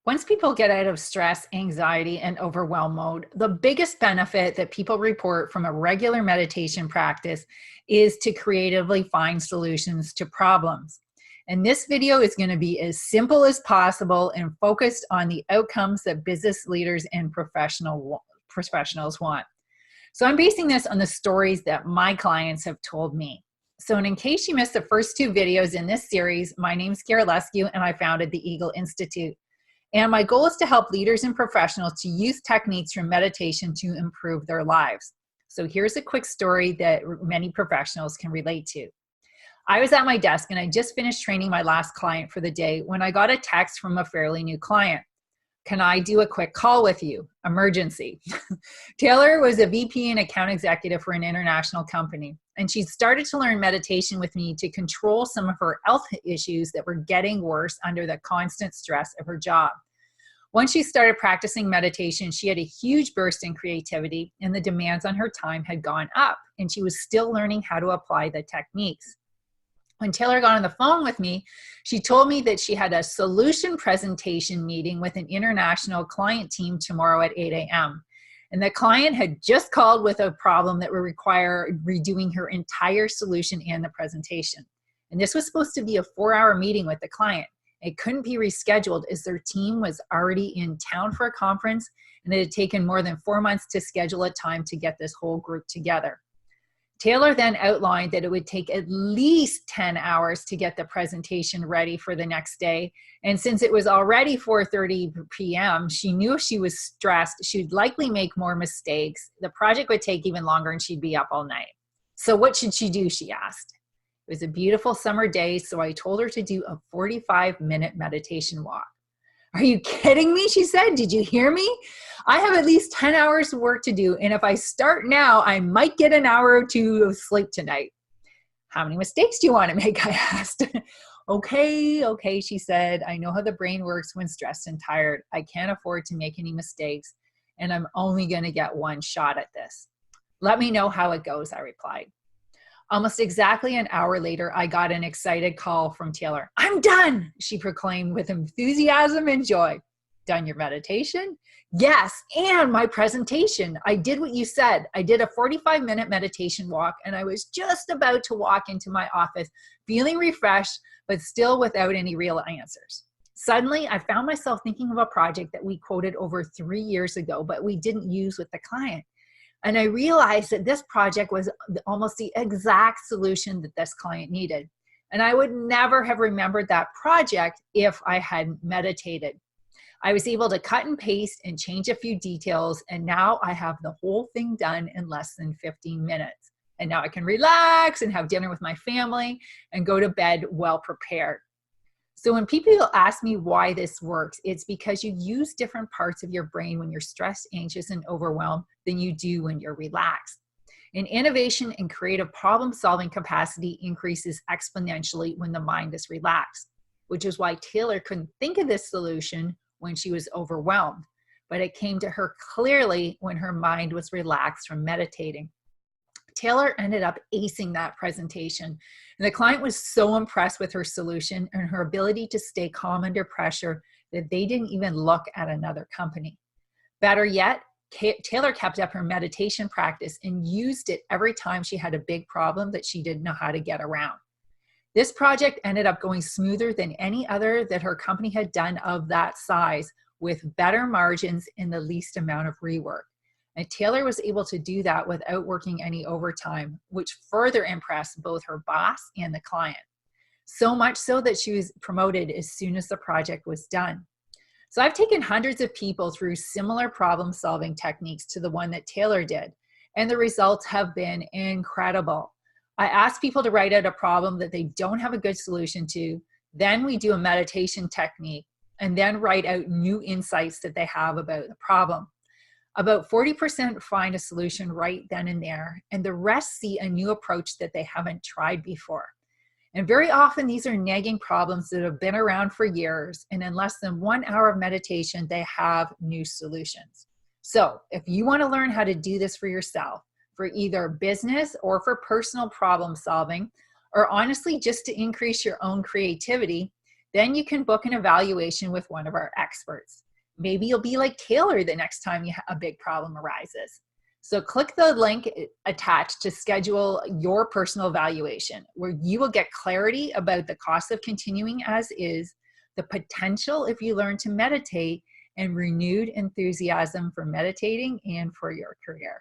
Once people get out of stress, anxiety, and overwhelm mode, the biggest benefit that people report from a regular meditation practice is to creatively find solutions to problems. And this video is going to be as simple as possible and focused on the outcomes that business leaders and professionals want. So I'm basing this on the stories that my clients have told me. So in case you missed the first two videos in this series, my name's Kara Lescu and I founded the Eagle Institute. And my goal is to help leaders and professionals to use techniques from meditation to improve their lives. So here's a quick story that many professionals can relate to. I was at my desk and I just finished training my last client for the day when I got a text from a fairly new client. Can I do a quick call with you? Emergency. Taylor was a VP and account executive for an international company, and she started to learn meditation with me to control some of her health issues that were getting worse under the constant stress of her job. Once she started practicing meditation, she had a huge burst in creativity, and the demands on her time had gone up, and she was still learning how to apply the techniques. When Taylor got on the phone with me, she told me that she had a solution presentation meeting with an international client team tomorrow at 8 a.m. And the client had just called with a problem that would require redoing her entire solution and the presentation. And this was supposed to be a 4-hour meeting with the client. It couldn't be rescheduled as their team was already in town for a conference, and it had taken more than 4 months to schedule a time to get this whole group together. Taylor then outlined that it would take at least 10 hours to get the presentation ready for the next day. And since it was already 4:30 p.m., she knew if she was stressed, she'd likely make more mistakes. The project would take even longer and she'd be up all night. So what should she do, she asked. It was a beautiful summer day, so I told her to do a 45-minute meditation walk. Are you kidding me? She said. Did you hear me? I have at least 10 hours of work to do, and if I start now, I might get an hour or two of sleep tonight. How many mistakes do you want to make? I asked. Okay, she said. I know how the brain works when stressed and tired. I can't afford to make any mistakes, and I'm only going to get one shot at this. Let me know how it goes, I replied. Almost exactly an hour later, I got an excited call from Taylor. I'm done, she proclaimed with enthusiasm and joy. Done your meditation? Yes, and my presentation. I did what you said. I did a 45-minute meditation walk, and I was just about to walk into my office, feeling refreshed, but still without any real answers. Suddenly, I found myself thinking of a project that we quoted over 3 years ago, but we didn't use with the client. And I realized that this project was almost the exact solution that this client needed. And I would never have remembered that project if I hadn't meditated. I was able to cut and paste and change a few details, and now I have the whole thing done in less than 15 minutes. And now I can relax and have dinner with my family and go to bed well prepared. So when people ask me why this works, it's because you use different parts of your brain when you're stressed, anxious, and overwhelmed than you do when you're relaxed. And innovation and creative problem-solving capacity increases exponentially when the mind is relaxed, which is why Taylor couldn't think of this solution when she was overwhelmed, but it came to her clearly when her mind was relaxed from meditating. Taylor ended up acing that presentation, and the client was so impressed with her solution and her ability to stay calm under pressure that they didn't even look at another company. Better yet, Taylor kept up her meditation practice and used it every time she had a big problem that she didn't know how to get around. This project ended up going smoother than any other that her company had done of that size, with better margins and the least amount of rework. And Taylor was able to do that without working any overtime, which further impressed both her boss and the client. So much so that she was promoted as soon as the project was done. So I've taken hundreds of people through similar problem-solving techniques to the one that Taylor did, and the results have been incredible. I ask people to write out a problem that they don't have a good solution to, then we do a meditation technique, and then write out new insights that they have about the problem. About 40% find a solution right then and there, and the rest see a new approach that they haven't tried before. And very often these are nagging problems that have been around for years, and in less than 1 hour of meditation, they have new solutions. So if you want to learn how to do this for yourself, for either business or for personal problem solving, or honestly just to increase your own creativity, Then you can book an evaluation with one of our experts. Maybe you'll be like Taylor the next time a big problem arises. So click the link attached to schedule your personal evaluation, where you will get clarity about the cost of continuing as is, the potential if you learn to meditate, and renewed enthusiasm for meditating and for your career.